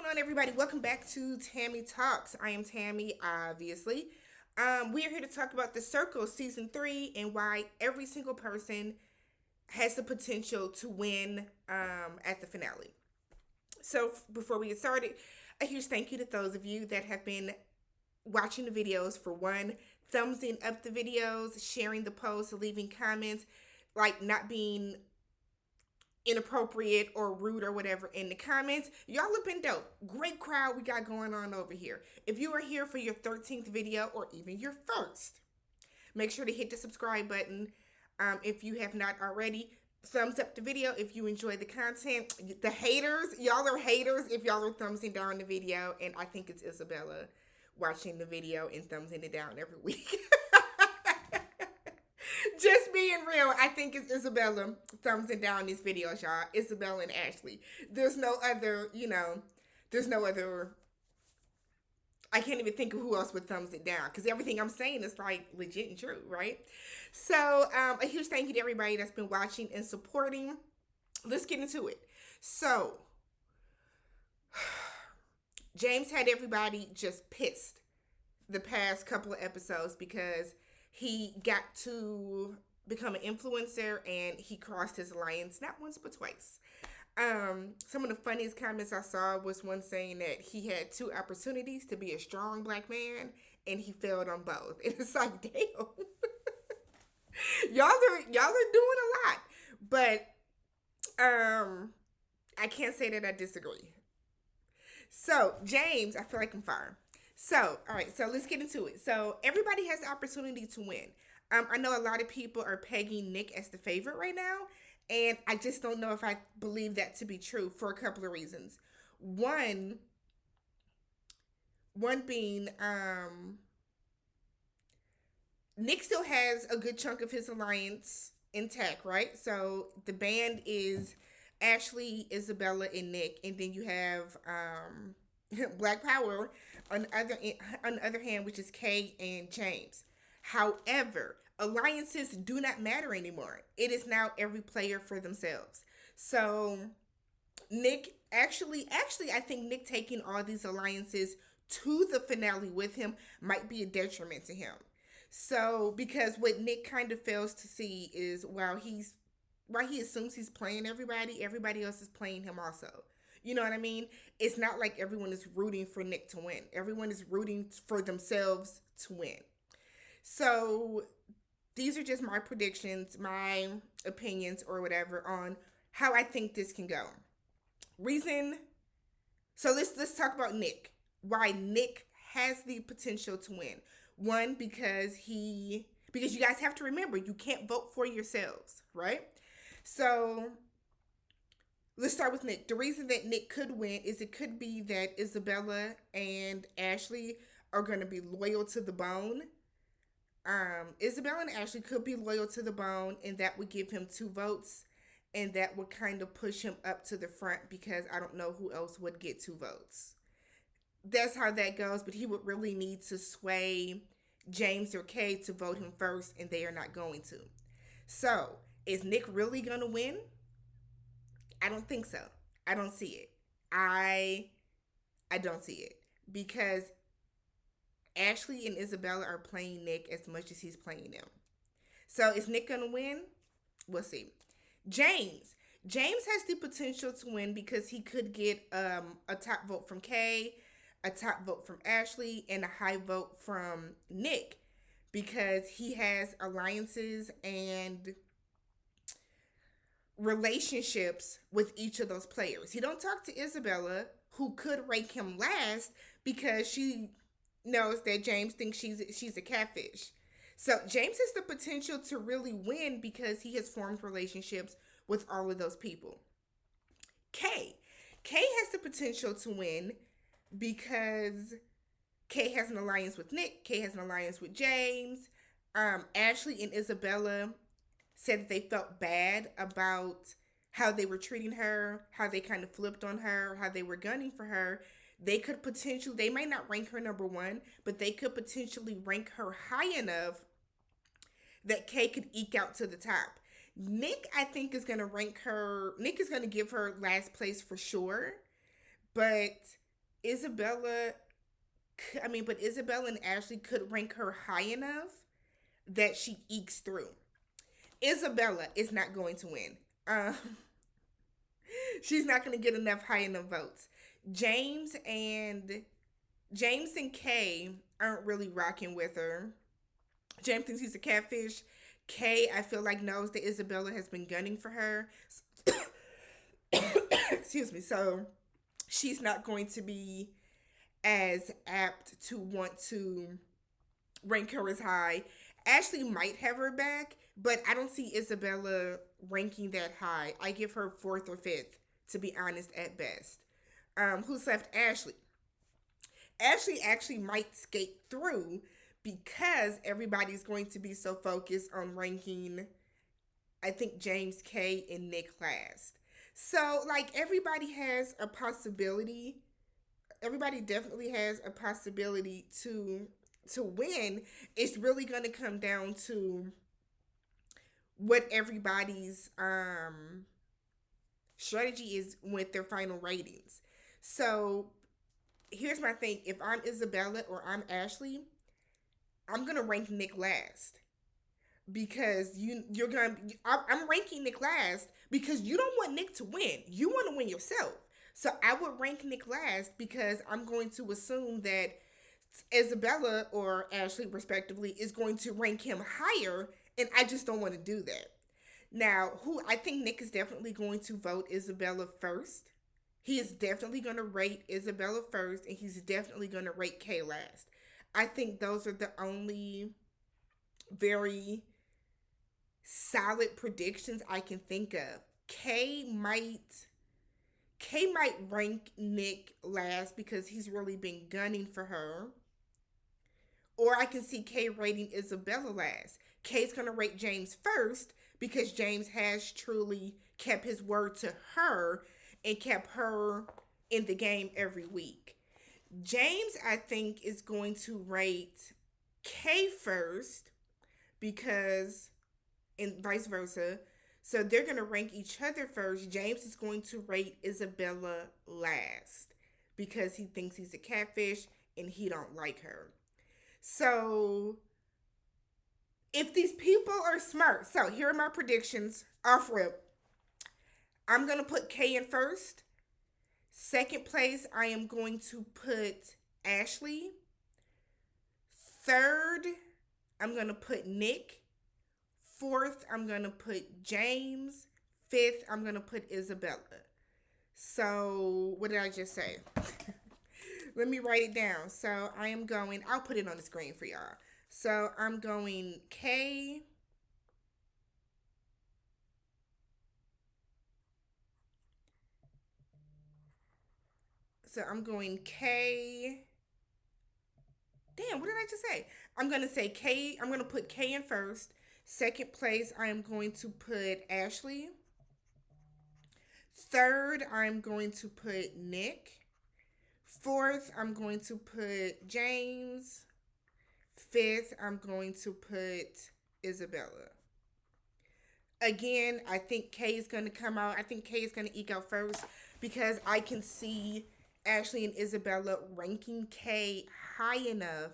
on, everybody? Welcome back to Tammy Talks. I am Tammy, obviously. We are here to talk about The Circle Season 3 and why every single person has the potential to win at the finale. So, before we get started, a huge thank you to those of you that have been watching the videos. For one, thumbsing up the videos, sharing the posts, leaving comments, like not being inappropriate or rude or whatever in the comments. Y'all have been dope. Great crowd we got going on over here. If you are here for your 13th video or even your first, make sure to hit the subscribe button. If you have not already, thumbs up the video if you enjoy the content. The haters, y'all are haters if y'all are thumbsing down the video, and I think it's Isabella watching the video and thumbsing it down every week. Just being real, I think it's Isabella thumbsing down these videos, y'all. Isabella and Ashley. There's no other, there's no other. I can't even think of who else would thumbs it down because everything I'm saying is like legit and true, right? So, a huge thank you to everybody that's been watching and supporting. Let's get into it. So, James had everybody just pissed the past couple of episodes because he got to become an influencer and he crossed his alliance not once but twice. Some of the funniest comments I saw was one saying that he had two opportunities to be a strong black man and he failed on both. And it's like, damn. y'all are doing a lot. But I can't say that I disagree. So, James, I feel like I'm fire. So, all right, so let's get into it. So, everybody has the opportunity to win. I know a lot of people are pegging Nick as the favorite right now, and I just don't know if I believe that to be true for a couple of reasons. One being, Nick still has a good chunk of his alliance intact, right? So the band is Ashley, Isabella, and Nick, and then you have Black Power on the other hand, which is Kay and James. However, alliances do not matter anymore. It is now every player for themselves. So Nick actually I think Nick taking all these alliances to the finale with him might be a detriment to him. So because what Nick kind of fails to see is while he assumes he's playing everybody else is playing him also. You know what I mean? It's not like everyone is rooting for Nick to win. Everyone is rooting for themselves to win. So these are just my predictions, my opinions, or whatever on how I think this can go. Reason. So let's talk about Nick. Why Nick has the potential to win. One, because you guys have to remember you can't vote for yourselves, right? So let's start with Nick. The reason that Nick could win is it could be that Isabella and Ashley are going to be loyal to the bone. Isabella and Ashley could be loyal to the bone, and that would give him 2 votes, and that would kind of push him up to the front because I don't know who else would get 2 votes. That's how that goes, but he would really need to sway James or Kay to vote him first, and they are not going to. So, is Nick really going to win? I don't think so. I don't see it. I don't see it because Ashley and Isabella are playing Nick as much as he's playing them. So is Nick gonna win? We'll see. James has the potential to win because he could get a top vote from Kay, a top vote from Ashley, and a high vote from Nick because he has alliances and relationships with each of those players. He don't talk to Isabella, who could rank him last because she knows that James thinks she's a catfish. So James has the potential to really win because he has formed relationships with all of those people. Kay has the potential to win because Kay has an alliance with Nick. Kay has an alliance with James. Ashley and Isabella said that they felt bad about how they were treating her, how they kind of flipped on her, how they were gunning for her. They might not rank her number 1, but they could potentially rank her high enough that Kay could eke out to the top. Nick, I think, Nick is going to give her last place for sure, but Isabella, but Isabella and Ashley could rank her high enough that she ekes through. Isabella is not going to win. Um, she's not going to get enough votes. James and James and Kay aren't really rocking with her. James thinks he's a catfish. Kay, I feel like, knows that Isabella has been gunning for her. Excuse me. So she's not going to be as apt to want to rank her as high. Ashley might have her back, but I don't see Isabella ranking that high. I give her fourth or fifth, to be honest, at best. Who's left? Ashley. Ashley actually might skate through because everybody's going to be so focused on ranking, I think, James, K, and Nick last. So, like, everybody has a possibility. Everybody definitely has a possibility to win. It's really going to come down to what everybody's strategy is with their final ratings. So here's my thing: if I'm Isabella or I'm Ashley, I'm gonna rank Nick last because you're gonna. I'm ranking Nick last because you don't want Nick to win. You want to win yourself. So I would rank Nick last because I'm going to assume that Isabella or Ashley, respectively, is going to rank him higher, and I just don't want to do that. Now, who I think Nick is definitely going to vote Isabella first. He is definitely going to rate Isabella first, and he's definitely going to rate Kay last. I think those are the only very solid predictions I can think of. Kay might rank Nick last because he's really been gunning for her. Or I can see Kay rating Isabella last. Kay's going to rate James first because James has truly kept his word to her and kept her in the game every week. James, I think, is going to rate Kay first because, and vice versa. So they're going to rank each other first. James is going to rate Isabella last because he thinks he's a catfish and he don't like her. So if these people are smart, so here are my predictions off rip. I'm going to put Kay in first. Second place, I am going to put Ashley. Third, I'm going to put Nick. Fourth, I'm going to put James. Fifth, I'm going to put Isabella. So, what did I just say? Let me write it down. So, I'll put it on the screen for y'all. So, I'm going K. So, I'm going K. Damn, what did I just say? I'm going to say K. I'm going to put K in first. Second place, I am going to put Ashley. Third, I'm going to put Nick. Fourth, I'm going to put James. Fifth, I'm going to put Isabella. Again, I think Kay is going to come out. I think Kay is going to eke out first because I can see Ashley and Isabella ranking Kay high enough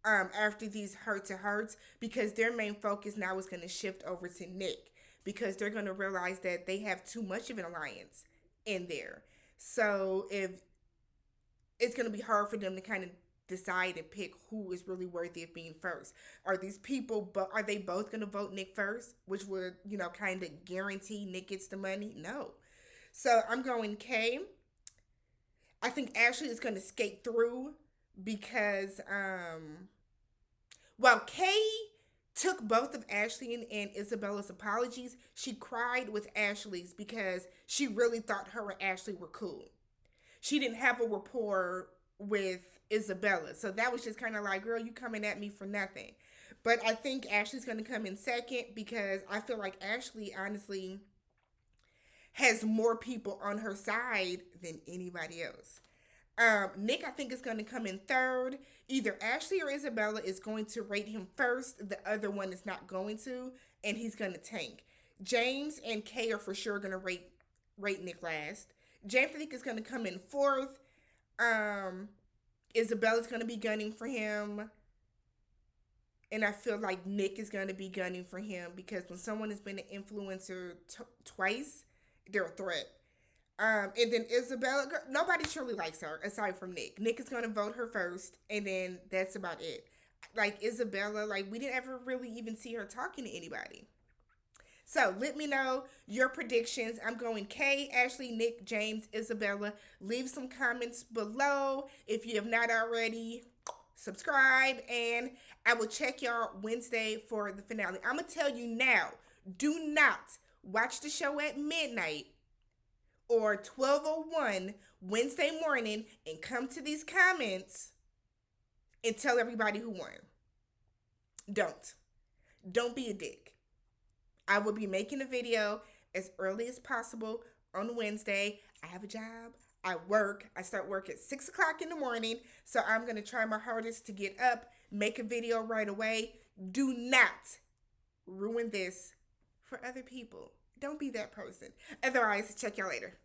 after these hearts because their main focus now is going to shift over to Nick because they're going to realize that they have too much of an alliance in there. So if it's going to be hard for them to kind of decide and pick who is really worthy of being first. Are these people, but are they both going to vote Nick first, which would, kind of guarantee Nick gets the money? No. So I'm going K. I think Ashley is going to skate through because, while Kay took both of Ashley and Isabella's apologies, she cried with Ashley's because she really thought her and Ashley were cool. She didn't have a rapport with Isabella. So that was just kind of like, girl, you coming at me for nothing. But I think Ashley's going to come in second because I feel like Ashley, honestly, has more people on her side than anybody else. Nick, I think, is going to come in third. Either Ashley or Isabella is going to rate him first. The other one is not going to, and he's going to tank. James and Kay are for sure going to rate Nick last. James, I think, is going to come in fourth. Um, Isabella's gonna be gunning for him, and I feel like Nick is gonna be gunning for him because when someone has been an influencer twice, they're a threat. And then Isabella, nobody truly likes her aside from Nick. Nick is gonna vote her first, and then that's about it. Like Isabella, like we didn't ever really even see her talking to anybody. So let me know your predictions. I'm going Kay, Ashley, Nick, James, Isabella. Leave some comments below if you have not already. Subscribe, and I will check y'all Wednesday for the finale. I'm gonna tell you now: do not watch the show at midnight or 12:01 Wednesday morning and come to these comments and tell everybody who won. Don't. Don't be a dick. I will be making a video as early as possible on Wednesday. I have a job. I work. I start work at 6 o'clock in the morning. So I'm going to try my hardest to get up, make a video right away. Do not ruin this for other people. Don't be that person. Otherwise, check y'all later.